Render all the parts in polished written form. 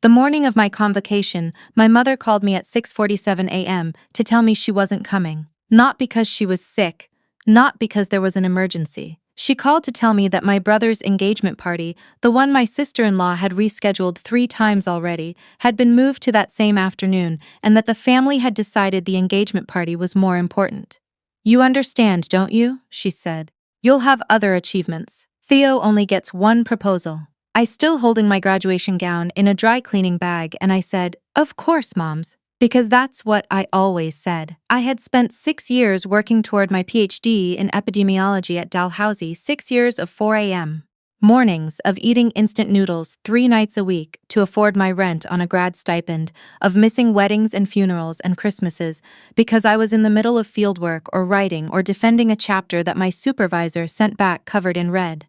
The morning of my convocation, my mother called me at 6:47 a.m. to tell me she wasn't coming. Not because she was sick, not because there was an emergency. She called to tell me that my brother's engagement party, the one my sister-in-law had rescheduled 3 times already, had been moved to that same afternoon, and that the family had decided the engagement party was more important. "You understand, don't you?" she said. "You'll have other achievements. Theo only gets one proposal." I still holding my graduation gown in a dry cleaning bag, and I said, "Of course, moms." Because that's what I always said. I had spent 6 years working toward my PhD in epidemiology at Dalhousie, 6 years of 4 a.m. mornings, of eating instant noodles 3 nights a week to afford my rent on a grad stipend, of missing weddings and funerals and Christmases because I was in the middle of fieldwork or writing or defending a chapter that my supervisor sent back covered in red.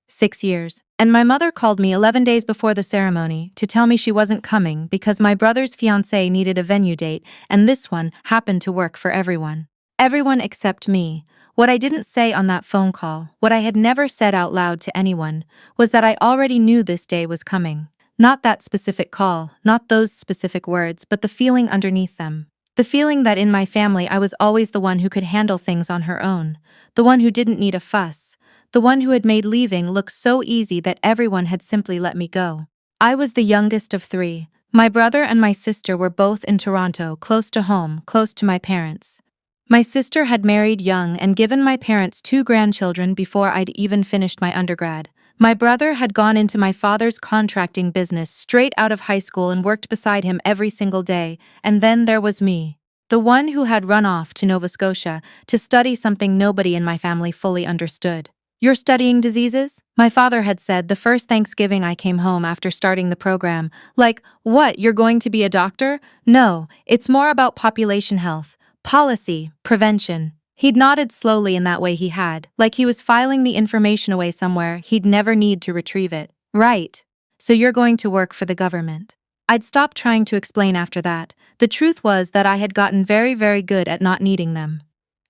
6 years. And my mother called me 11 days before the ceremony to tell me she wasn't coming because my brother's fiancé needed a venue date, and this one happened to work for everyone. Everyone except me. What I didn't say on that phone call, what I had never said out loud to anyone, was that I already knew this day was coming. Not that specific call, not those specific words, but the feeling underneath them. The feeling that in my family I was always the one who could handle things on her own, the one who didn't need a fuss, the one who had made leaving look so easy that everyone had simply let me go. I was the youngest of 3. My brother and my sister were both in Toronto, close to home, close to my parents. My sister had married young and given my parents 2 grandchildren before I'd even finished my undergrad. My brother had gone into my father's contracting business straight out of high school and worked beside him every single day, and then there was me, the one who had run off to Nova Scotia to study something nobody in my family fully understood. "You're studying diseases?" my father had said the first Thanksgiving I came home after starting the program. Like, "What, you're going to be a doctor?" "No, it's more about population health, policy, prevention." He'd nodded slowly in that way he had, like he was filing the information away somewhere he'd never need to retrieve it. "Right. So you're going to work for the government." I'd stopped trying to explain after that. The truth was that I had gotten very, very good at not needing them.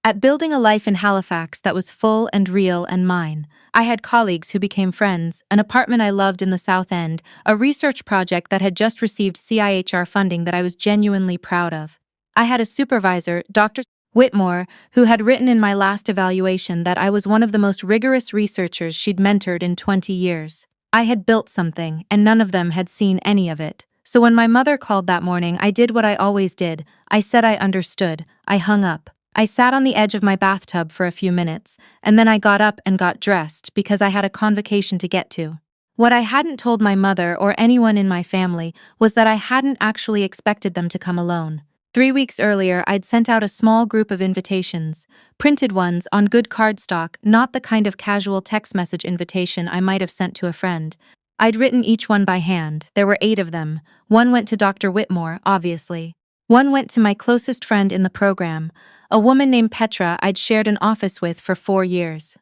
At building a life in Halifax that was full and real and mine. I had colleagues who became friends, an apartment I loved in the South End, a research project that had just received CIHR funding that I was genuinely proud of. I had a supervisor, Dr. Whitmore, who had written in my last evaluation that I was one of the most rigorous researchers she'd mentored in 20 years. I had built something, and none of them had seen any of it. So when my mother called that morning, I did what I always did. I said I understood. I hung up. I sat on the edge of my bathtub for a few minutes, and then I got up and got dressed because I had a convocation to get to. What I hadn't told my mother or anyone in my family was that I hadn't actually expected them to come alone. 3 weeks earlier, I'd sent out a small group of invitations, printed ones on good cardstock, not the kind of casual text message invitation I might have sent to a friend. I'd written each one by hand. There were 8 of them. One went to Dr. Whitmore, obviously. One went to my closest friend in the program, a woman named Petra I'd shared an office with for 4 years.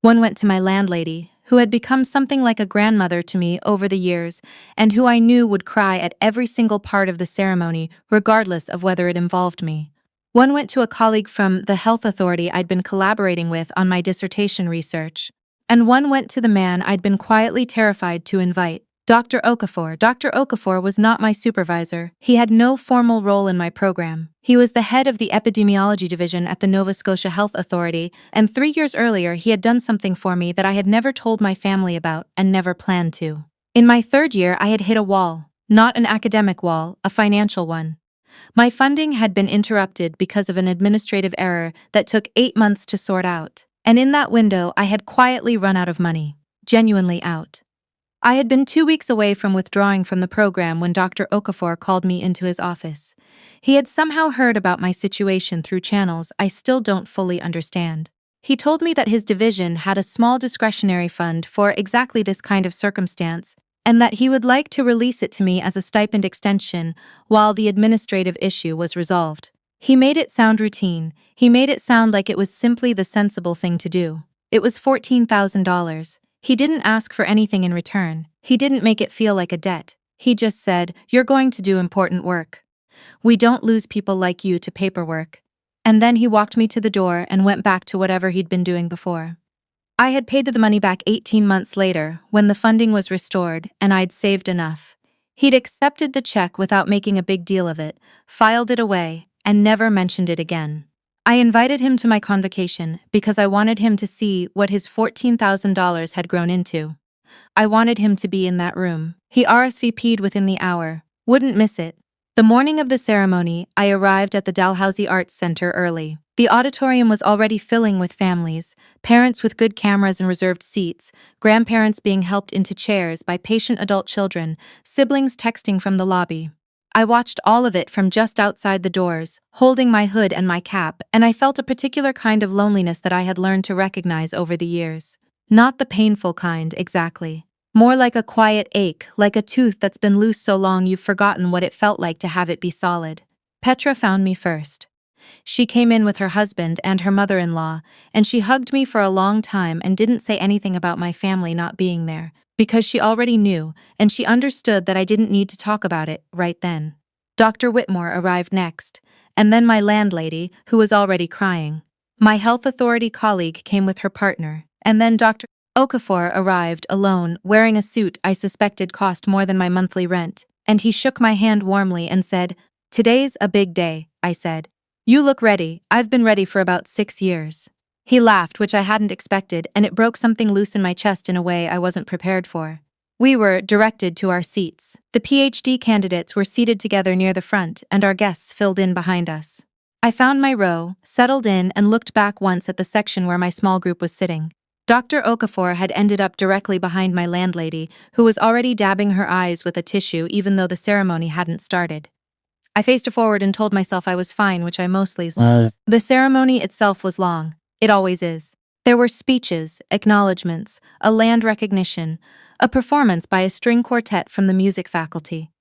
One went to my landlady, who had become something like a grandmother to me over the years, and who I knew would cry at every single part of the ceremony, regardless of whether it involved me. One went to a colleague from the health authority I'd been collaborating with on my dissertation research. And one went to the man I'd been quietly terrified to invite, Dr. Okafor. Dr. Okafor was not my supervisor. He had no formal role in my program. He was the head of the epidemiology division at the Nova Scotia Health Authority, and 3 years earlier he had done something for me that I had never told my family about and never planned to. In my 3rd year, I had hit a wall. Not an academic wall, a financial one. My funding had been interrupted because of an administrative error that took 8 months to sort out. And in that window, I had quietly run out of money. Genuinely out. I had been 2 weeks away from withdrawing from the program when Dr. Okafor called me into his office. He had somehow heard about my situation through channels I still don't fully understand. He told me that his division had a small discretionary fund for exactly this kind of circumstance, and that he would like to release it to me as a stipend extension while the administrative issue was resolved. He made it sound routine. He made it sound like it was simply the sensible thing to do. It was $14,000. He didn't ask for anything in return. He didn't make it feel like a debt. He just said, "You're going to do important work. We don't lose people like you to paperwork." And then he walked me to the door and went back to whatever he'd been doing before. I had paid the money back 18 months later when the funding was restored and I'd saved enough. He'd accepted the check without making a big deal of it, filed it away, and never mentioned it again. I invited him to my convocation because I wanted him to see what his $14,000 had grown into. I wanted him to be in that room. He RSVP'd within the hour. Wouldn't miss it. The morning of the ceremony, I arrived at the Dalhousie Arts Center early. The auditorium was already filling with families, parents with good cameras and reserved seats, grandparents being helped into chairs by patient adult children, siblings texting from the lobby. I watched all of it from just outside the doors, holding my hood and my cap, and I felt a particular kind of loneliness that I had learned to recognize over the years. Not the painful kind, exactly. More like a quiet ache, like a tooth that's been loose so long you've forgotten what it felt like to have it be solid. Petra found me first. She came in with her husband and her mother-in-law, and she hugged me for a long time and didn't say anything about my family not being there, because she already knew, and she understood that I didn't need to talk about it right then. Dr. Whitmore arrived next, and then my landlady, who was already crying. My health authority colleague came with her partner, and then Dr. Okafor arrived alone, wearing a suit I suspected cost more than my monthly rent, and he shook my hand warmly and said, "Today's a big day," I said. "You look ready. I've been ready for about 6 years." He laughed, which I hadn't expected, and it broke something loose in my chest in a way I wasn't prepared for. We were directed to our seats. The PhD candidates were seated together near the front, and our guests filled in behind us. I found my row, settled in, and looked back once at the section where my small group was sitting. Dr. Okafor had ended up directly behind my landlady, who was already dabbing her eyes with a tissue even though the ceremony hadn't started. I faced forward and told myself I was fine, which I mostly was. The ceremony itself was long. It always is. There were speeches, acknowledgments, a land recognition, a performance by a string quartet from the music faculty.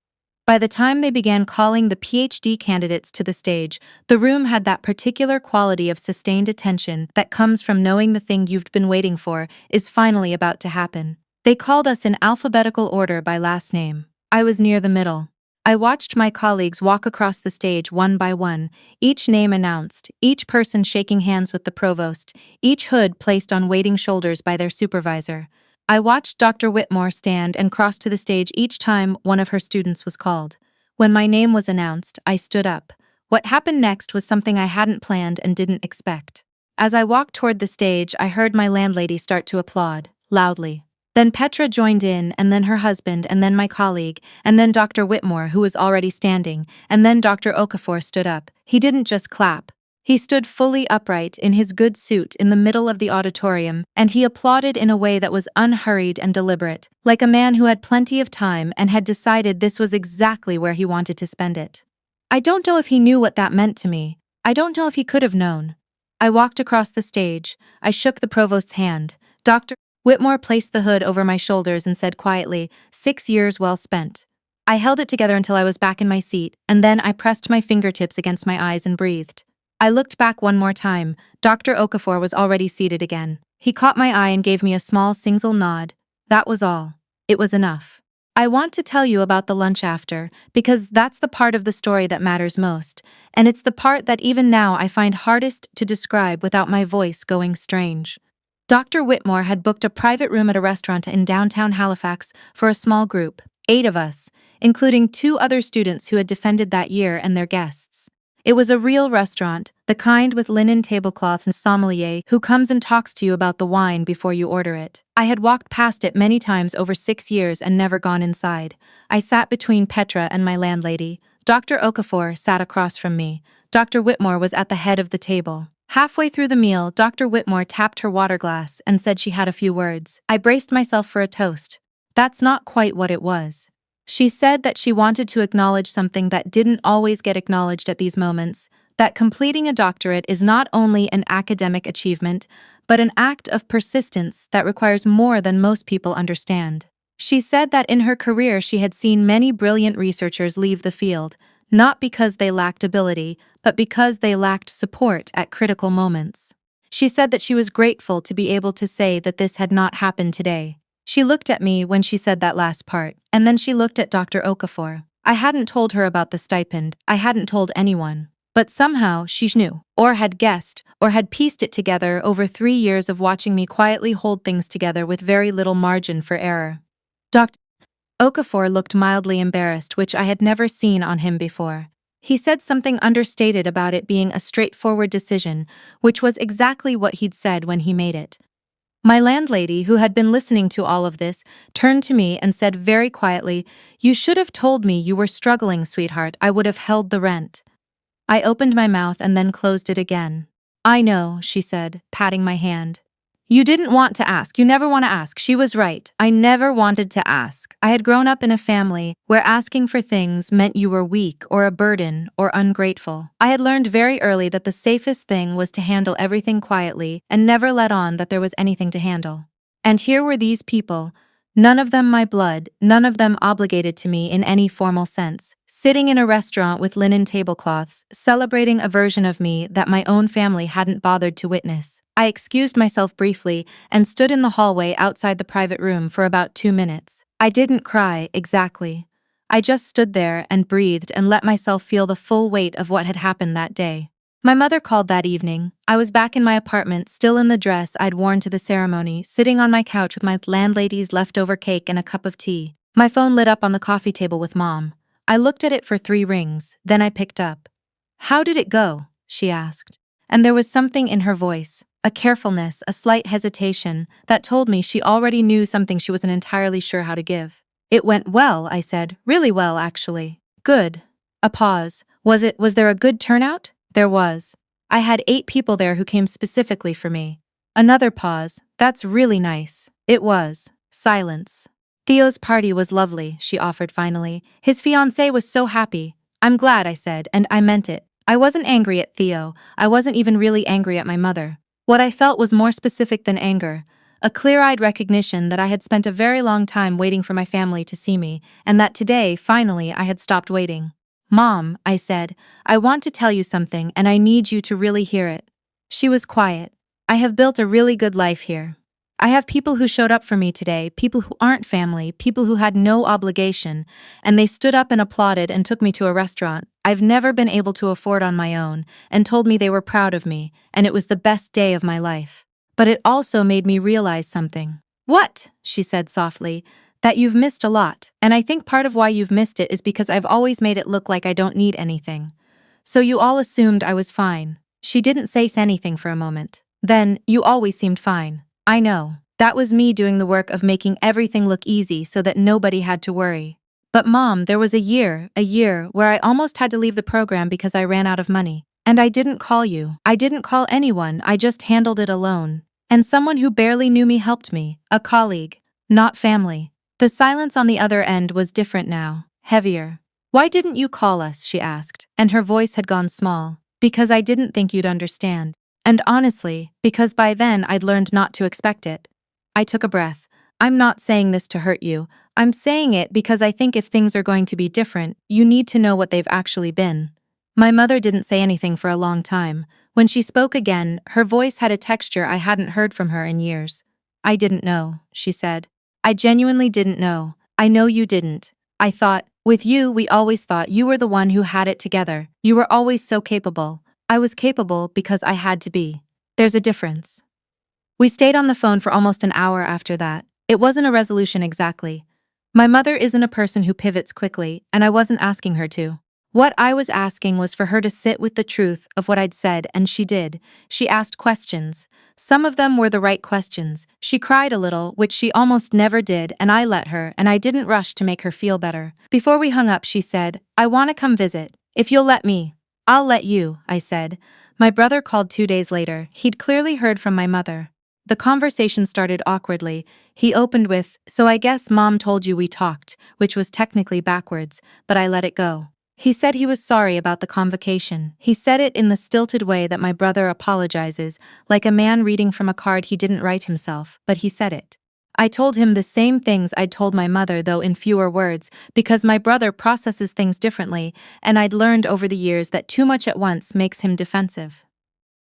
By the time they began calling the PhD candidates to the stage, the room had that particular quality of sustained attention that comes from knowing the thing you've been waiting for is finally about to happen. They called us in alphabetical order by last name. I was near the middle. I watched my colleagues walk across the stage one by one, each name announced, each person shaking hands with the provost, each hood placed on waiting shoulders by their supervisor. I watched Dr. Whitmore stand and cross to the stage each time one of her students was called. When my name was announced, I stood up. What happened next was something I hadn't planned and didn't expect. As I walked toward the stage, I heard my landlady start to applaud, loudly. Then Petra joined in, and then her husband, and then my colleague, and then Dr. Whitmore, who was already standing, and then Dr. Okafor stood up. He didn't just clap. He stood fully upright in his good suit in the middle of the auditorium, and he applauded in a way that was unhurried and deliberate, like a man who had plenty of time and had decided this was exactly where he wanted to spend it. I don't know if he knew what that meant to me. I don't know if he could have known. I walked across the stage. I shook the provost's hand. Dr. Whitmore placed the hood over my shoulders and said quietly, 6 years well spent. I held it together until I was back in my seat, and then I pressed my fingertips against my eyes and breathed. I looked back one more time. Dr. Okafor was already seated again. He caught my eye and gave me a small single nod. That was all. It was enough. I want to tell you about the lunch after, because that's the part of the story that matters most, and it's the part that even now I find hardest to describe without my voice going strange. Dr. Whitmore had booked a private room at a restaurant in downtown Halifax for a small group, 8 of us, including 2 other students who had defended that year and their guests. It was a real restaurant, the kind with linen tablecloths and sommelier who comes and talks to you about the wine before you order it. I had walked past it many times over 6 years and never gone inside. I sat between Petra and my landlady. Dr. Okafor sat across from me. Dr. Whitmore was at the head of the table. Halfway through the meal, Dr. Whitmore tapped her water glass and said she had a few words. I braced myself for a toast. That's not quite what it was. She said that she wanted to acknowledge something that didn't always get acknowledged at these moments, that completing a doctorate is not only an academic achievement, but an act of persistence that requires more than most people understand. She said that in her career she had seen many brilliant researchers leave the field, not because they lacked ability, but because they lacked support at critical moments. She said that she was grateful to be able to say that this had not happened today. She looked at me when she said that last part, and then she looked at Dr. Okafor. I hadn't told her about the stipend, I hadn't told anyone. But somehow she knew, or had guessed, or had pieced it together over 3 years of watching me quietly hold things together with very little margin for error. Dr. Okafor looked mildly embarrassed, which I had never seen on him before. He said something understated about it being a straightforward decision, which was exactly what he'd said when he made it. My landlady, who had been listening to all of this, turned to me and said very quietly, "You should have told me you were struggling, sweetheart. I would have held the rent." I opened my mouth and then closed it again. "I know," she said, patting my hand. "You didn't want to ask. You never want to ask." She was right. I never wanted to ask. I had grown up in a family where asking for things meant you were weak or a burden or ungrateful. I had learned very early that the safest thing was to handle everything quietly and never let on that there was anything to handle. And here were these people, none of them my blood, none of them obligated to me in any formal sense, sitting in a restaurant with linen tablecloths, celebrating a version of me that my own family hadn't bothered to witness. I excused myself briefly and stood in the hallway outside the private room for about 2 minutes. I didn't cry, exactly. I just stood there and breathed and let myself feel the full weight of what had happened that day. My mother called that evening. I was back in my apartment, still in the dress I'd worn to the ceremony, sitting on my couch with my landlady's leftover cake and a cup of tea. My phone lit up on the coffee table with Mom. I looked at it for 3 rings, then I picked up. "How did it go?" she asked. And there was something in her voice, a carefulness, a slight hesitation, that told me she already knew something she wasn't entirely sure how to give. "It went well," I said. "Really well, actually." "Good." A pause. Was there a good turnout?" "There was. I had 8 people there who came specifically for me." Another pause. "That's really nice." "It was." Silence. "Theo's party was lovely," she offered finally. "His fiancée was so happy." "I'm glad," I said, and I meant it. I wasn't angry at Theo. I wasn't even really angry at my mother. What I felt was more specific than anger. A clear-eyed recognition that I had spent a very long time waiting for my family to see me, and that today, finally, I had stopped waiting. "Mom," I said, "I want to tell you something and I need you to really hear it." She was quiet. "I have built a really good life here. I have people who showed up for me today, people who aren't family, people who had no obligation, and they stood up and applauded and took me to a restaurant I've never been able to afford on my own, and told me they were proud of me, and it was the best day of my life. But it also made me realize something." "What?" she said softly. "That you've missed a lot, and I think part of why you've missed it is because I've always made it look like I don't need anything. So you all assumed I was fine." She didn't say anything for a moment. "Then, you always seemed fine." "I know. That was me doing the work of making everything look easy so that nobody had to worry. But Mom, there was a year where I almost had to leave the program because I ran out of money. And I didn't call you. I didn't call anyone, I just handled it alone. And someone who barely knew me helped me, a colleague, not family." The silence on the other end was different now, heavier. "Why didn't you call us?" she asked, and her voice had gone small. "Because I didn't think you'd understand. And honestly, because by then I'd learned not to expect it." I took a breath. "I'm not saying this to hurt you. I'm saying it because I think if things are going to be different, you need to know what they've actually been." My mother didn't say anything for a long time. When she spoke again, her voice had a texture I hadn't heard from her in years. "I didn't know," she said. "I genuinely didn't know. I know you didn't. I thought, with you, we always thought you were the one who had it together. You were always so capable. I was capable because I had to be. There's a difference." We stayed on the phone for almost an hour after that. It wasn't a resolution exactly. My mother isn't a person who pivots quickly, and I wasn't asking her to. What I was asking was for her to sit with the truth of what I'd said, and she did. She asked questions. Some of them were the right questions. She cried a little, which she almost never did, and I let her, and I didn't rush to make her feel better. Before we hung up, she said, "I want to come visit. If you'll let me." "I'll let you," I said. My brother called 2 days later. He'd clearly heard from my mother. The conversation started awkwardly. He opened with, "So I guess Mom told you we talked," which was technically backwards, but I let it go. He said he was sorry about the convocation. He said it in the stilted way that my brother apologizes, like a man reading from a card he didn't write himself, but he said it. I told him the same things I'd told my mother, though in fewer words, because my brother processes things differently, and I'd learned over the years that too much at once makes him defensive.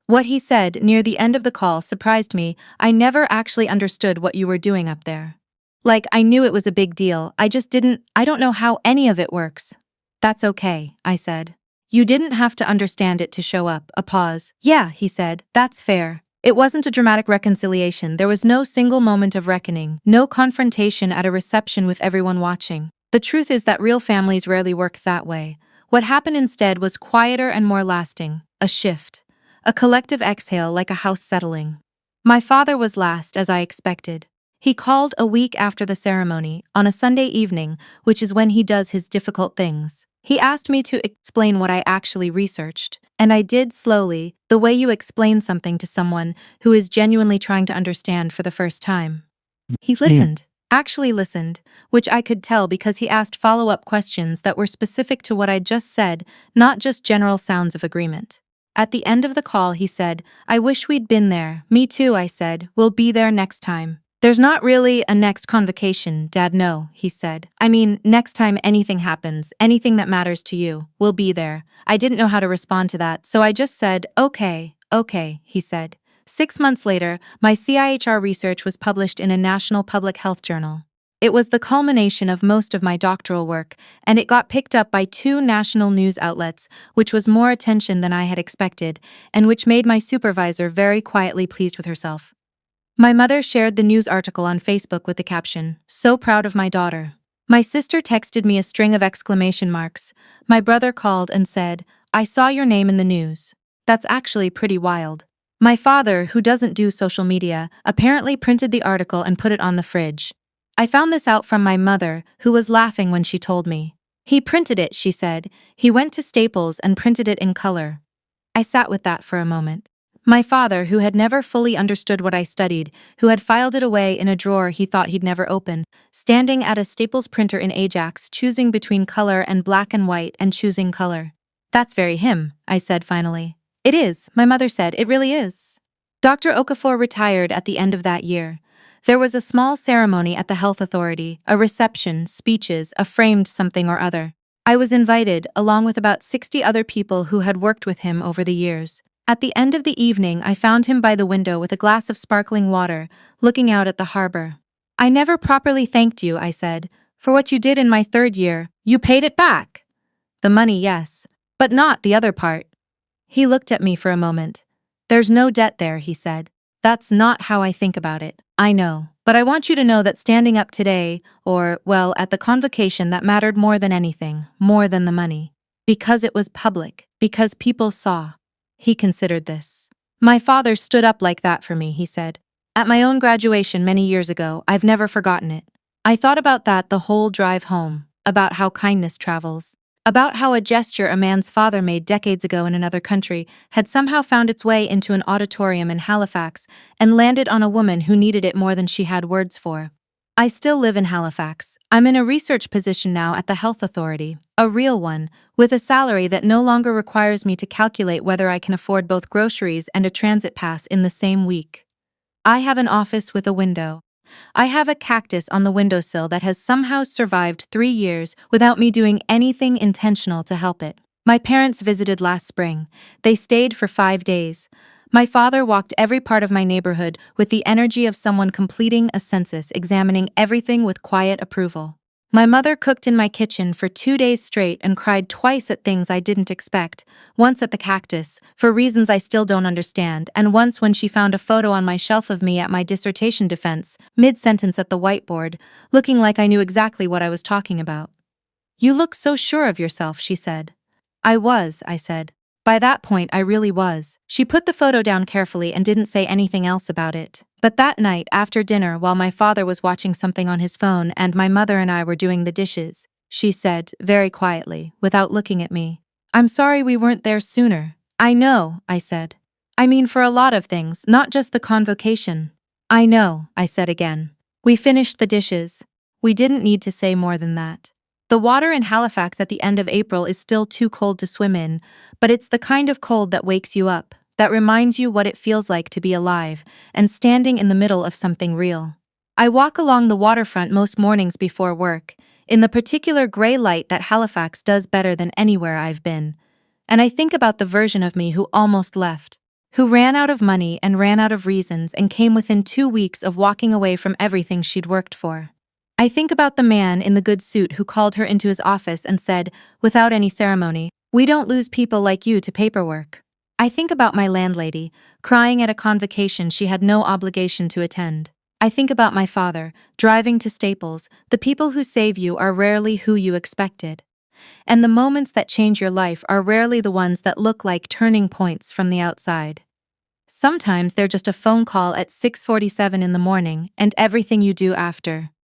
What he said near the end of the call surprised me. "I never actually understood what you were doing up there. Like, I knew it was a big deal, I don't know how any of it works." "That's okay," I said. "You didn't have to understand it to show up." A pause. "Yeah," he said, "that's fair. It wasn't a dramatic reconciliation. There was no single moment of reckoning, no confrontation at a reception with everyone watching. The truth is that real families rarely work that way. What happened instead was quieter and more lasting, a shift, a collective exhale like a house settling. My father was last, as I expected. He called a week after the ceremony, on a Sunday evening, which is when he does his difficult things. He asked me to explain what I actually researched, and I did slowly, the way you explain something to someone who is genuinely trying to understand for the first time. He listened, actually listened, which I could tell because he asked follow-up questions that were specific to what I just said, not just general sounds of agreement. At the end of the call, he said, "I wish we'd been there." "Me too," I said. "We'll be there next time." "There's not really a next convocation, Dad, no," he said. "I mean, next time anything happens, anything that matters to you, we'll be there." I didn't know how to respond to that, so I just said, okay, he said. 6 months later, my CIHR research was published in a national public health journal. It was the culmination of most of my doctoral work, and it got picked up by 2 national news outlets, which was more attention than I had expected, and which made my supervisor very quietly pleased with herself. My mother shared the news article on Facebook with the caption, "So proud of my daughter." My sister texted me a string of exclamation marks. My brother called and said, "I saw your name in the news." That's actually pretty wild. My father, who doesn't do social media, apparently printed the article and put it on the fridge. I found this out from my mother, who was laughing when she told me. "He printed it," she said. "He went to Staples and printed it in color." I sat with that for a moment. My father, who had never fully understood what I studied, who had filed it away in a drawer he thought he'd never open, standing at a Staples printer in Ajax, choosing between color and black and white and choosing color. "That's very him," I said finally. "It is," my mother said. "It really is." Dr. Okafor retired at the end of that year. There was a small ceremony at the health authority, a reception, speeches, a framed something or other. I was invited, along with about 60 other people who had worked with him over the years. At the end of the evening, I found him by the window with a glass of sparkling water, looking out at the harbor. "I never properly thanked you," I said, "for what you did in my 3rd year. You paid it back." "The money, yes. But not the other part." He looked at me for a moment. "There's no debt there," he said. "That's not how I think about it. I know. But I want you to know that standing up today, or, well, at the convocation, that mattered more than anything, more than the money. Because it was public, because people saw." He considered this. "My father stood up like that for me," he said. "At my own graduation many years ago, I've never forgotten it. I thought about that the whole drive home, about how kindness travels. About how a gesture a man's father made decades ago in another country had somehow found its way into an auditorium in Halifax and landed on a woman who needed it more than she had words for. I still live in Halifax. I'm in a research position now at the health authority, a real one, with a salary that no longer requires me to calculate whether I can afford both groceries and a transit pass in the same week. I have an office with a window. I have a cactus on the windowsill that has somehow survived 3 years without me doing anything intentional to help it. My parents visited last spring. They stayed for 5 days. My father walked every part of my neighborhood with the energy of someone completing a census, examining everything with quiet approval. My mother cooked in my kitchen for 2 days straight and cried twice at things I didn't expect, once at the cactus, for reasons I still don't understand, and once when she found a photo on my shelf of me at my dissertation defense, mid-sentence at the whiteboard, looking like I knew exactly what I was talking about. "You look so sure of yourself," she said. "I was," I said. "By that point, I really was." She put the photo down carefully and didn't say anything else about it. But that night, after dinner, while my father was watching something on his phone and my mother and I were doing the dishes, she said, very quietly, without looking at me, "I'm sorry we weren't there sooner." "I know," I said. "I mean for a lot of things, not just the convocation." "I know," I said again. We finished the dishes. We didn't need to say more than that. The water in Halifax at the end of April is still too cold to swim in, but it's the kind of cold that wakes you up, that reminds you what it feels like to be alive and standing in the middle of something real. I walk along the waterfront most mornings before work, in the particular gray light that Halifax does better than anywhere I've been, and I think about the version of me who almost left, who ran out of money and ran out of reasons and came within 2 weeks of walking away from everything she'd worked for. I think about the man in the good suit who called her into his office and said, without any ceremony, "We don't lose people like you to paperwork." I think about my landlady, crying at a convocation she had no obligation to attend. I think about my father, driving to Staples. The people who save you are rarely who you expected. And the moments that change your life are rarely the ones that look like turning points from the outside. Sometimes they're just a phone call at 6:47 in the morning and everything you do after.